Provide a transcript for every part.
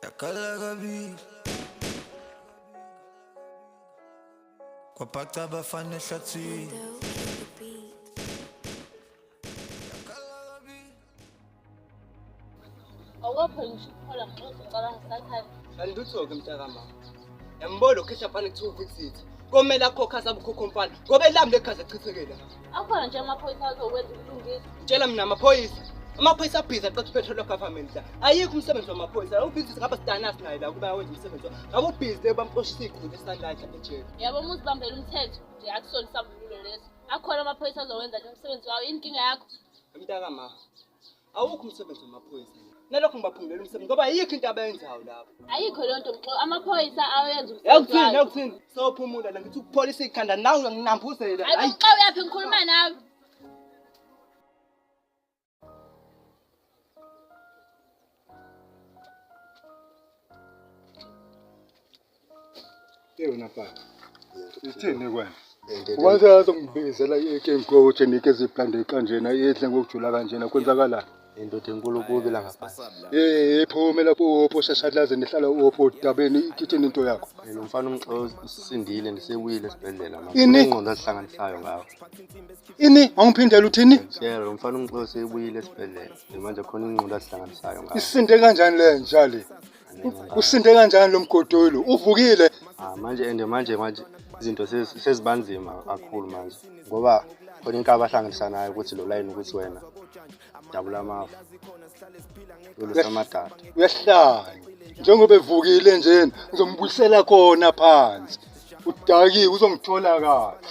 Yakalagabi Kwapakta bafana ehlathini Awapho ngisho ukuphola ngicela ngisakhaya. Andutho ke mntakama. Yambona ukhesha phana ku2 weeks. Komela akhokha sabukhokho mfana. Ngoba elami lekhaza echithekela. Akhona nje amaphoyisa azokwenza ukulungisa. Tshela mina amaphoyisa. Amaphoyisa abhiza aqatha petrol government la. Ayikho umsebenzi wamaphoyisa. Ubhizi ngaba sidanasi naye la kuba wenza umsebenzi. Ngabe ubhizi bamxoshisa ikhulu esandla ejele. Yabo musibambela umthetho nje akusona isambululo leso. Akhona amaphoyisa azowenza nje umsebenzi wawo. Inkinga yakho. Mntakama. Awukho umsebenzi wamaphoyisa. Nalokho ngibaphungulela umsebenzi ngoba ayikho into abayenzayo lapho. Ayikho lonto amaphoyisa ayenza umsebenzi wawo. Yakuthini sophumula la ngithi ukupholisa ikhanda nawe nginambuzela. Hayi uqawe yaphi ngikhuluma nawe. Yena mfana. Sithini kwena? Ubanze azongibizela ikengoje nikeze iplande kanjena yedle ngokujula kanjena kwenzakala. Indoda enkulu kubi la ngapha. Iphume lapho opho shashalaze nihlala opho dabeni ikithini into yakho. Lo mfana umxozi usindile nisebuyile esibhedlela manje. Ini? Ingqondo asihlanganisayo ngawo. Ini awungiphindela uthini? Yebo lo mfana umxozi sebuyile esibhedlela. Manje khona ingqondo asihlanganisayo ngawo. Isinde kanjani le njali? Usinde kanjani lo mgodolo? Uvukile? Manje izinto sezibanzima kakhulu manje. Ngoba khona inkaba ahlanganisa nayo ukuthi lo line ukuthi wena dabula amafu. Lo samadada. Uyahlanya. Njengoba evukile nje ngizombuyisela khona phansi. Udaki uzongithola kahle.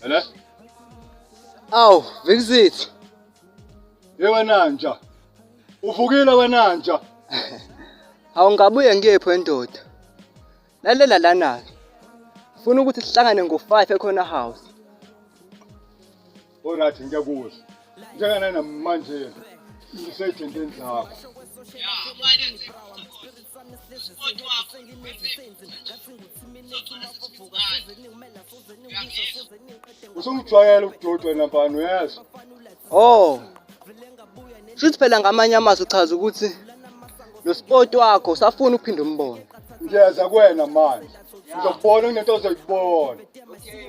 Hello? Aw, Vixit. Wena nja. Uvukile wena nja. Awungabuye ngiyepho endoda. Lalela lana ke. Ufuna ukuthi sihlangane ngo5 ekhona house. Alright ngiyakuzwa. Njengana namanje ngisejenteni zakho. Usungijwayela ukudodwa lampana uyazi? Oh. Shuthi phela ngamanye amazwi uchaza ukuthi lo sport wakho usafuna ukuphinda umbone. Ngiyeza kuwena manje. Ngizobona kunento ozoyibona.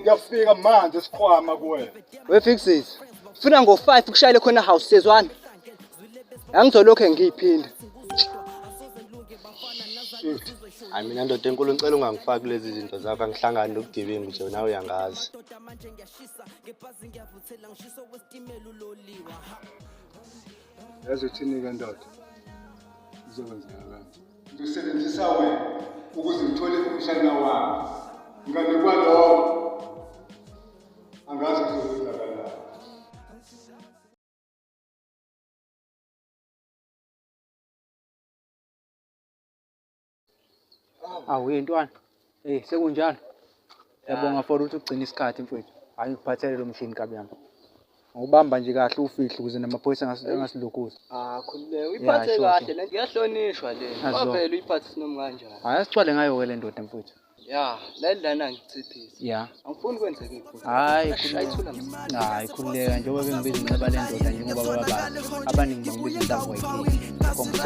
Ngiyafika manje esikhwama kuwena. We Vixit. Ufuna ngo5 ukushayela khona house sezwana. Angizolokho ngiyiphinda. Hayi mina ndoda enkulu ngicela ungangifaki lezi zinto zakho angihlangani nobugebengu nje nawe uyangazi. Yazi uthini ke ndoda? Uzokwenzeka kanje. Ngizosebenzisa wena ukuze ngithole umshana wami. Ngane kwalokho angazi kuzokwenza kanjani. Awu ntwana. Sekunjalo. Yabonga for ukuthi ugcina isikhathi mfowethu. Hayi ngiphathele lo mshini kabi yami. Ngubamba nje kahle ufihlo ukuze namaphoyisa angasilokuza. Khululeka uyiphathe kahle lento iyahlonishwa le. Phela uyiphathe sinoma kanjani. Hayi sigcwale ngayo ke le ndoda mfowethu. Ya, lana ngichiphisa. Ya. Angifuni kwenzeke iphutha. Hayi khululeka. Njengoba bengibiza inceba le ndoda njengoba bababantu. Abaningi bangibiza intambo wayikhipha. Komba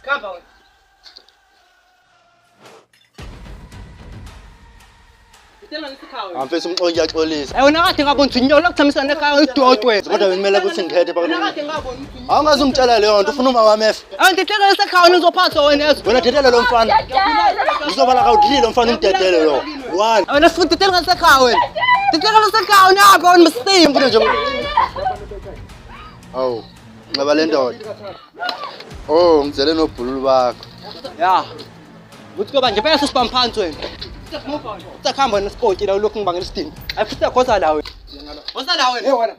Khamba wena. Ngitela ngisikhawe. Amfisa umxoki uyaxolisa. Wena kade ngabona ukuthi inyolo kuthamisana ekhaya idodwe. Kodwa kumele ukuthi ngikhethe Wena phakathi. kade ngabona ukuthi Awungaze ungitshela leyo nto ufuna uma wamef. Ngithethe esekhaya uzophatha wena yazi. Wena thethela lo mfana. Uzobala kawudlile umfana umdedele lo. One. Wena futhi thethela ngasekhaya wena. Thethela ngasekhaya nabo wena msimbi nje. Awu. Nxeba le ndoda. Oh, ngizele nobhululu bakho. Ya. Uthi kuba nje phela sisibamba phansi wena. Usakhamba nesikoti la ulokhu ngibangela isidingo. Ayifuthi yakhoza la wena. Woza la wena. Wena.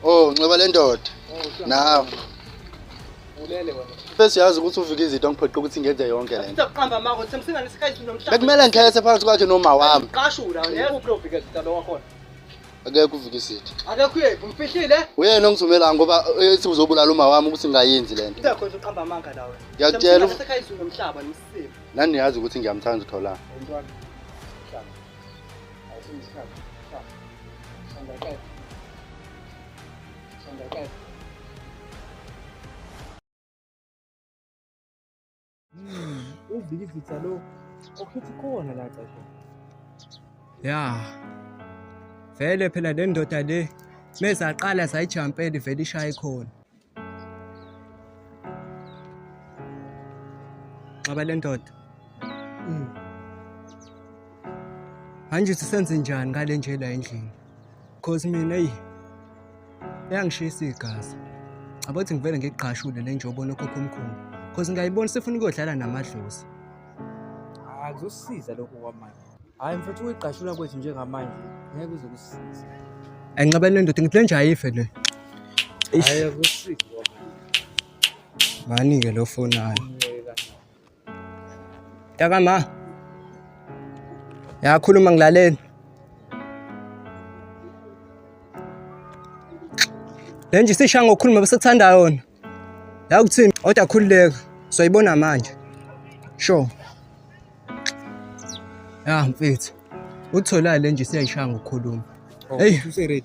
Oh, nxiba le ndoda. Nawe. Ulele wena. Bese yazi ukuthi uvike izinto ngiphoqa ukuthi ngenze yonke le nto. Uqamba mako semsinga nesikhathi nomhlaba. Bekumele ngikhethe phakathi kwakhe noma wami. Qashula ngeke uprofike isitalo wakhona. Akekho uvike izinto. Akekho yethu umfihlile. Uyena ongithumela ngoba ethi uzobulala uma wami ukuthi ngingayenzi le nto. Uzakhona uqamba amanga la wena. Ngiyakutshela nesikhathi nomhlaba nemsimo. nani niyazi ukuthi ngiyamthanda uThola. Umntwana. Awusisikhathi. Sandakela. Sandakela. Uvike lo okhethi khona la xesha. Ya. Vele phela le ndoda le mesaqala sayijampela ivele ishaye khona. Xaba le ndoda. Manje sisenze njani ngale nje la endlini? Because mina yangishisa igazi. Abathi ngivele ngiqhashule le njobo nokhokho omkhulu. Because ngiyayibona sifuna ukudlala namadlozi. Akuzosiza lokho kwamanje. Hayi mfethu uyiqashula kwethu njengamanje ngeke uzokusiza. Enqaba le ndoda ngithi nje ayife le. Hayi akuzosiza kwamanje. Mani ke lo fonayo. Takama. Yakhuluma ngilaleni. Lenje sisha ngokukhuluma bese kuthanda yona. La ukuthini oda khululeka soyibona manje. Sure. Ya mfethu. Uthola lenje siyayishaya ngokukhuluma. Hey, use ready.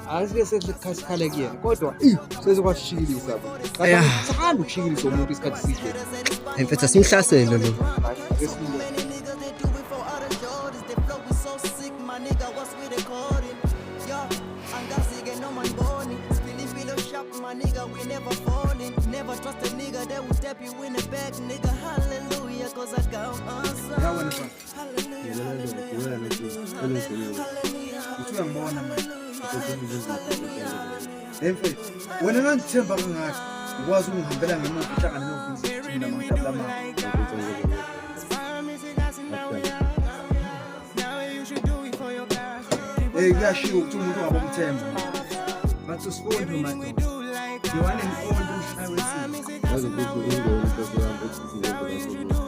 Asike sekukhasikhala kuyena kodwa sezokwashikilisa lapha. Yeah. Sihamba ukushikilisa umuntu isikhathi side. mfethu simhlasele lo. Uyangibona manje. Mfethu wena ngangithemba kangaka ukwazi ungihambela ngemuva uhlangana novinzi namantabla amanga. Kuyashiwo ukuthi umuntu ungabomthemba. Bathi usifundi madoda. Yiwane imfundo umshaya wesizwe. Yazi ukuthi ingoma inhloso yami ethi izinto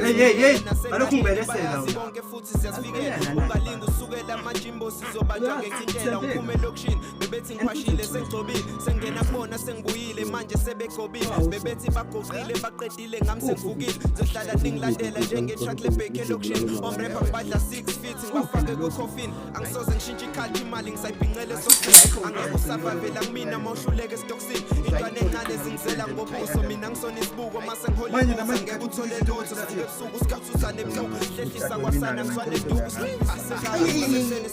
Hey, alokhu ngibelesela wena. Bonke futhi siyasifikela ungalinga usukela amajimbo sizobanjwa ngekindlela uphume lokishini bebethi ngiphashile sengigcobile sengena kubona sengibuyile manje sebegobile bebethi bagoqile baqedile ngami sengivukile ngizohlala ningilandela njenge-truck lebheke lokishini omrepha ngibadla 6 feet ngibafake ku-coffin angisoze ngishintshe ikhalthi imali ngisayibhincele sosini angeke usavavela kumina mawuhluleke esitokisini intwana encane zingizela ngobuso mina ngisona isibuko mase ngiholile ngeke uthole lutho ebusuku usikhathusane ebusuku hlehlisa kwasana ngizwane duku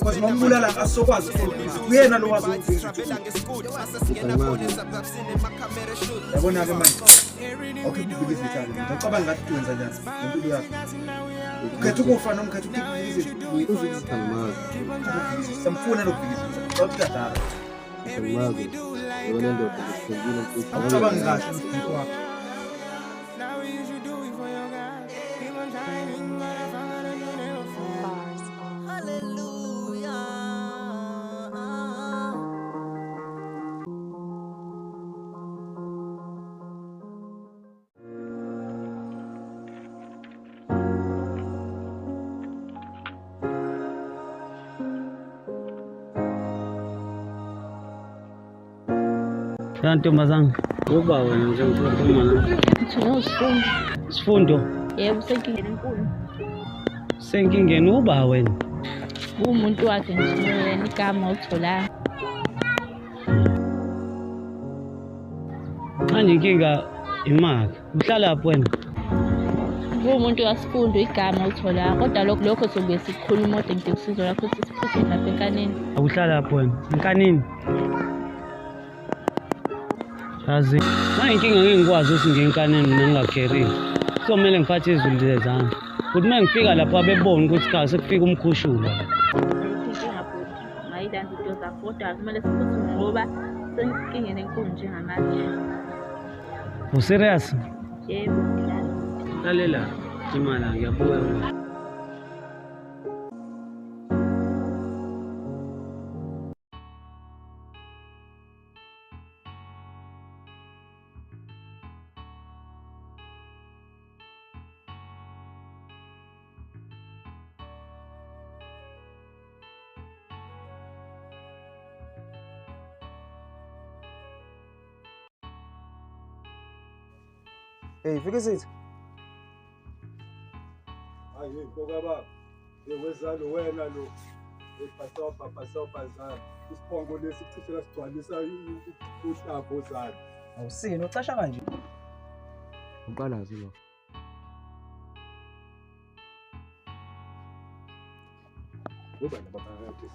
Kwazi mambulala asokwazi ukufundisa. Uyena lo wazi ukufundisa. Yabona ke manje. Okay kubikisa ithali. Ngicabanga ngathi wenza njani ngempilo yakho. Ukhetha ukufa noma ukhetha ukubikisa. uzikuzitha namazi. Samfuna lokubikisa. Awukudala. Ngimazi. Yona ndoda ngikhumbula ukuthi Awucabangi kahle umuntu wakho. Ntombazana ukuba wena njengomuntu sifundo Yebo senkingeni enkulu. senkingeni uba wena Umuntu wakhe nje yena igama uthola. manje inkinga imali uhlala lapho wena Umuntu wasifundo igama uthola kodwa lokho sokuye sikhuluma kodwa ngidinga usizo lakho sisiphuthe lapha enkanini. awuhlala lapho wena enkanini yazi manje inkinga ngingikwazi ukuthi ngenkanini mina ngingakherile kumele ngiphathe izulu lezana ukuthi uma ngifika lapha bebona ukuthi cha sekufika umkhushula Mayidani into zakho kodwa kumele siphuthume ngoba Sengisenkingeni enkulu njengamanje. Userious? Yebo, ngiyala. Lalela, Jimala, ngiyabuka. Hey, Fikisile. Hayi ngoba baba. Yewezalo wena lo. Ephasopa zana. Isiphongo lesi sicishe sigcwalisa uhlapho zana. Awusini ucasha kanje. Uqala zilo. Ngoba nabaphakathi.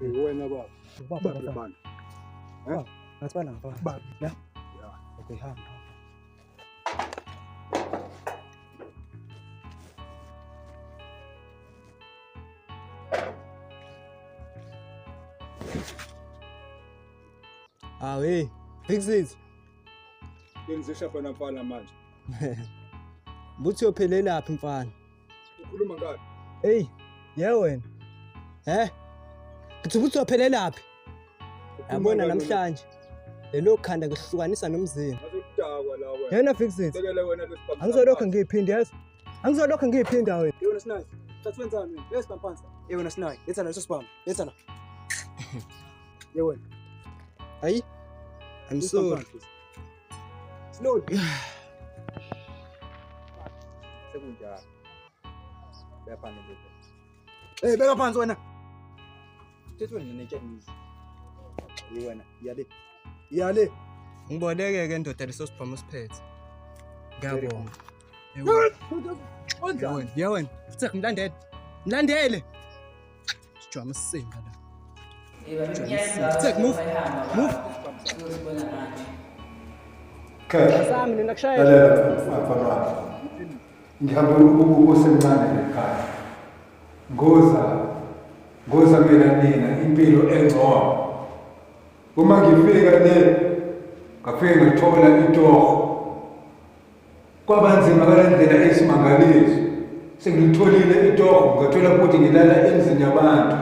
Wena baba. Baba bana. Ngatsibala ngapha. Baba. Ya. Okay, hamba. Hey, Fikisile. Yenzisha phana mfana manje. Buthi uyophelelaphi mfana? Ukhuluma ngani? Hey, wena. Ngithi ubuthi uyophelelaphi? Yabona namhlanje. Lelo khanda ngihlukanisa nomzini. Ngizodakwa la wena. Yena Fikisile. Sekele wena lesibhamu. Angizolokho ngiyiphinde yazi. Angizolokho ngiyiphinda wena. Yona Sinayi. Thatha wenzani wena? Let's pampansa. Yona Sinayi. Letha leso spam. Letha na. Yewena. Hayi. I'm sorry. Slowly. Sekunjalo. Uyaphansi nje. Hey, beka phansi wena. Thethwe nenetshanizi. Wena, iyale. Iyale. Ngiboleke ke ndoda leso sibhamu siphethe. Ngiyabonga. Yewena. Futhi ngimlandele. Mlandele. Sijwama sisinga la. Take move. Sami nina kushaya. Lalela ngihamba usemncane ekhaya. Ngoza mina impilo engcono. Uma ngifika ngafika ngithola itoho. Kwabanzima kalendlela esimangaliso. Sengilitholile itoho ngathola ukuthi ngilala emzini yabantu.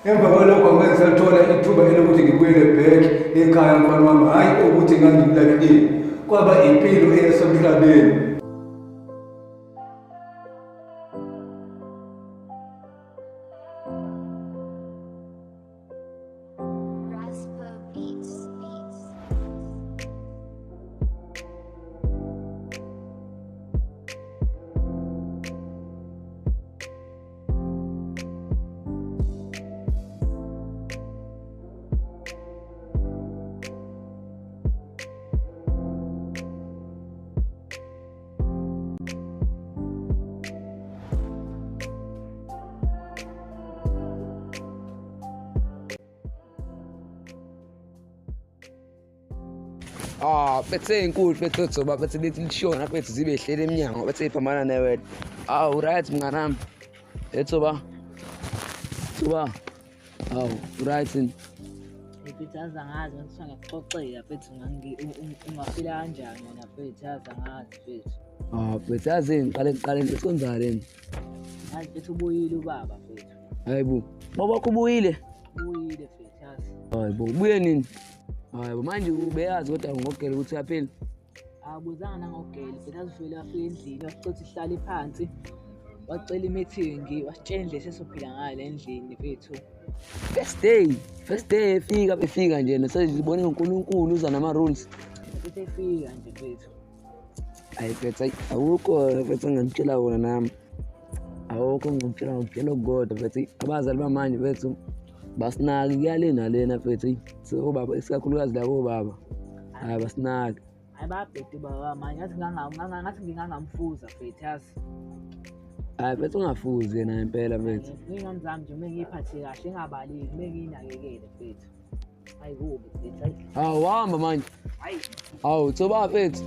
Emva kwalokho ngisathola ithuba elokuthi ngibuyele back ekhaya mfana wami, hayi ukuthi ngangilakile. Kwaba impilo eyasemhlabeni. bethe inkulu bethe zoba bethe lithi lishona bethe zibe ehlele eminyango bethe iphambana newena. Right mnganami. Ethoba. Thoba. Right in. Mfethu azangazi ukuthi ngiyaxoxela mfethu ungafila kanjani wena mfethu azangazi mfethu. Bethe yazini qale ngisonzaleni. Yazi mfethu ubuyile ubaba mfethu. Hayibo. Baba kubuyile. Ubuyile mfethu yazi. Hayibo ubuye nini? Hayibo manje ubeyazi kodwa ngogela ukuthi uyaphila. Abuzanga nangogela mfethu azivele afika endlini waficothi ihlale phansi. Wacela imeeting wasitshela sesophila ngale endlini mfethu. First day efika nje nesizibone uNkulunkulu uza nama rules. Mfethu efika nje mfethu. Hayi mfethu awukho mfethu ngitshela wona nami. Awukho ngitshela God mfethu abazali bamanje mfethu basinaki kuyale nalena mfethu. So baba isikakhulukazi labo baba. Hayi basinaki. Hayi babhede baba manje ngathi ngingangamfuza mfethu yazi. Hayi bethu ungafuzi yena impela mfethu. Ngingani zami nje mengiphathe kahle engabaleki menginakekele mfethu. Hayi kubi mfethu. Hamba manje. Hayi. Thoba mfethu.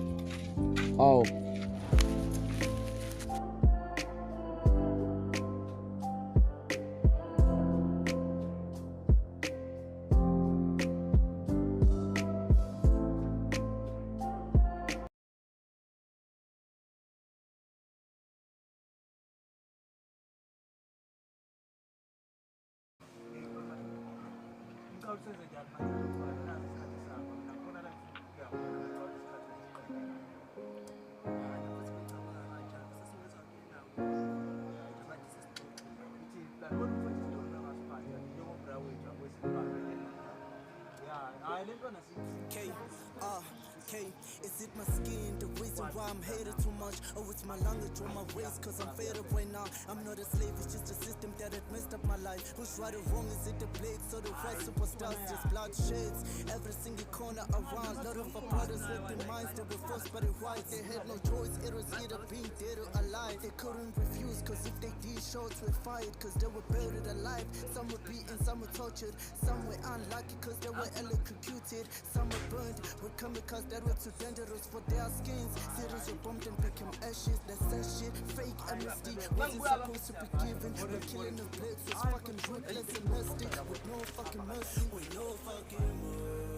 Is it my skin, the reason why I'm hated too much? Or it's my language or my ways, cause I'm faded right now. I'm not a slave, it's just a system that had messed up my life. Who's right or wrong, is it the blades or the white superstars? Just bloodsheds, every single corner around. Lot of our brothers with their minds, they were forced by the whites. They had no choice, it was either being dead or alive. They couldn't refuse, cause if they did, shots were fired, cause they were buried alive. Some were beaten, some were tortured, some were unlucky, cause they were electrocuted. Some were burned with chemicals that were too dangerous for their skins. Cities were bombed and became ashes. That's that shit. Fake amnesty wasn't supposed to be given. The killing of blacks was fucking ruthless and nasty. With no fucking mercy. With no fucking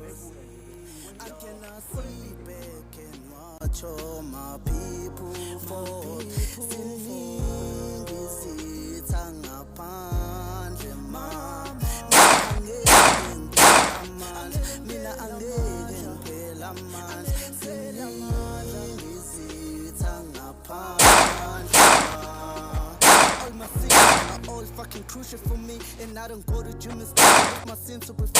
mercy. I cannot see back and watch all my people fall. Siningi sithangaphandle mama. Mina angeke ngiphela manje. Siningi sithangaphandle. All my sins are all fucking crucial for me, and I don't go to gym and stuff with my sins to they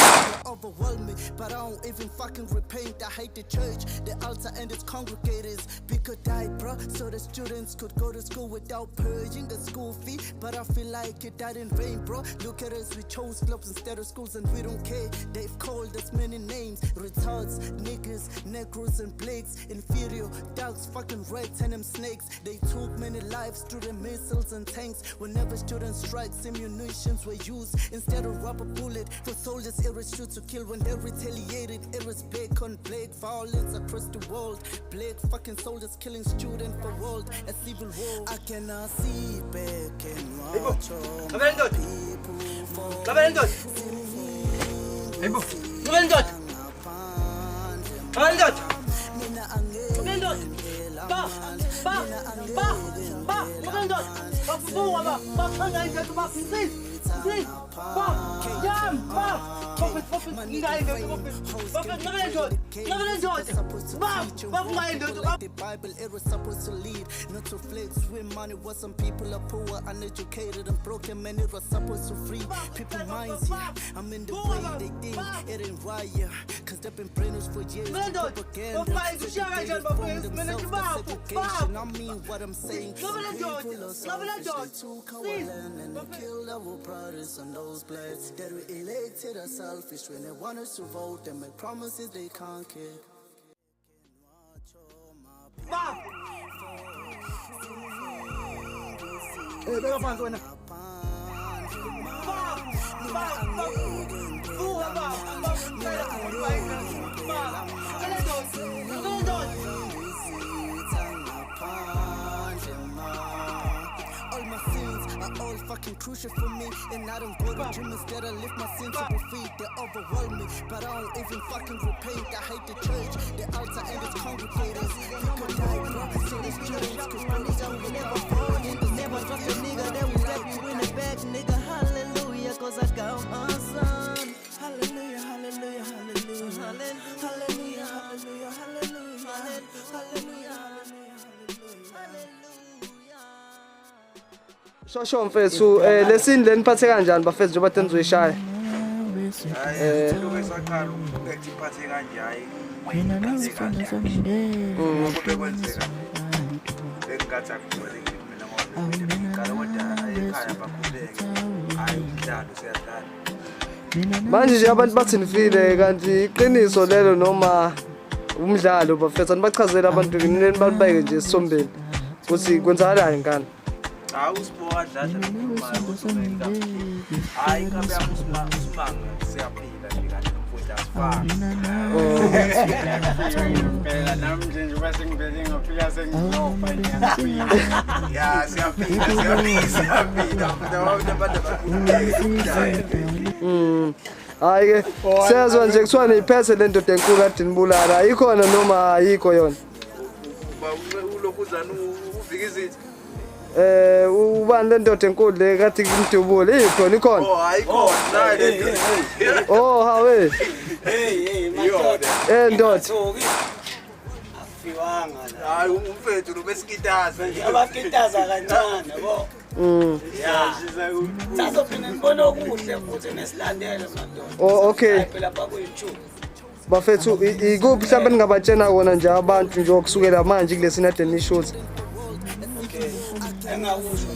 overwhelm me, but I don't even fucking repent. I hate the church, the altar and its congregators. Pick or die, bro, so the students could go to school without paying the school fee. But I feel like it died in vain, bro. Look at us, we chose clubs instead of schools and we don't care. They've called us many names, retards, niggas, negros and blakes, inferior, dogs, fucking rats and them snakes. They took many lives through the missiles and tanks. Whenever students strikes, ammunitions were used instead of rubber bullet. For soldiers, it was shoot to kill. When they retaliated, it was black on black violence across the world. Black fucking soldiers killing students for world, a civil war. I cannot see back and watch all my people fall. The Bible, it was supposed to lead, not to flex with money. What some people are poor, uneducated and broken, man. It was supposed to free people minds, yeah. I'm in the way they think, it ain't right, yeah. Cause they've been brainwashed for years. Propaganda, segregated from themselves, the segregation. I mean what I'm saying. People are selfish, they took our land and they killed our brothers on those blades. That we elected are selfish when they want us to vote. They make promises they can't keep. are all fucking crucial for me. And I don't go to gym instead I lift my sensible feet. They overwhelm me, but I don't even fucking repaint. I hate the church, the altar and its congregators. You could die, bro, in this church. Cause brothers don't never fall. Never trust a nigga that will let you in the back, nigga. Hallelujah, cause I got my son. Hallelujah, hallelujah, hallelujah. Hallelujah, hallelujah, hallelujah. Hallelujah, Shosho mfethu lesini leniphathe kanjani bafethu njengoba tenizoyishaya Lokesaqala ukuphathe kanje hayi mayiphathe kanje ngoba bekwenzeka engathi akubalekile mina ngoba ngikala kodwa ekhaya bakhuleke hayi umdlalo siyadlala manje nje abantu bathi nifile kanti iqiniso lelo noma umdlalo bafethu anibachazela abantu nini balibeke nje esombeni ukuthi kwenzakalani ngani awusiboka dlala nokukhuluma hayi ngabe yamusimanga siyaphila kanti nomfundi asifani phela nami nje bese ngibele ngafika sengizofa ya siyaphila hayi ke siyazwa nje kuthiwa niyiphese le ndoda enkulu kade nibulala ayikhona noma ayikho yona ulokhuzana uvika izithi ubani le ndoda enkulu le kade ngimdubule ikhona ikhona ayikhona le hawe ndoda hayi umfethu lo besikitaza nje abakitaza kancane yabo ya sazophinde ngibone okuhle futhi nesilandele madoda okay phela pha ku YouTube bafethu ikuphi mhlawumbe ningabatshena kona nje abantu nje okusukela manje kulesi nade nishothi okay engakusho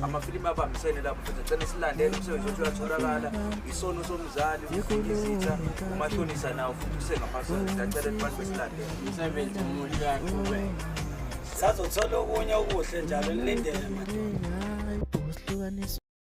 amafilimu abambisene lapho futhi silandele umsebenzi wethu uyatholakala isono somzali ukuzizitha umahlonisa nawo futhi usengaphansi ngicela abantu besilandele umsebenzi omuhle kakhulu sizothola okunye okuhle njalo nilindele madoda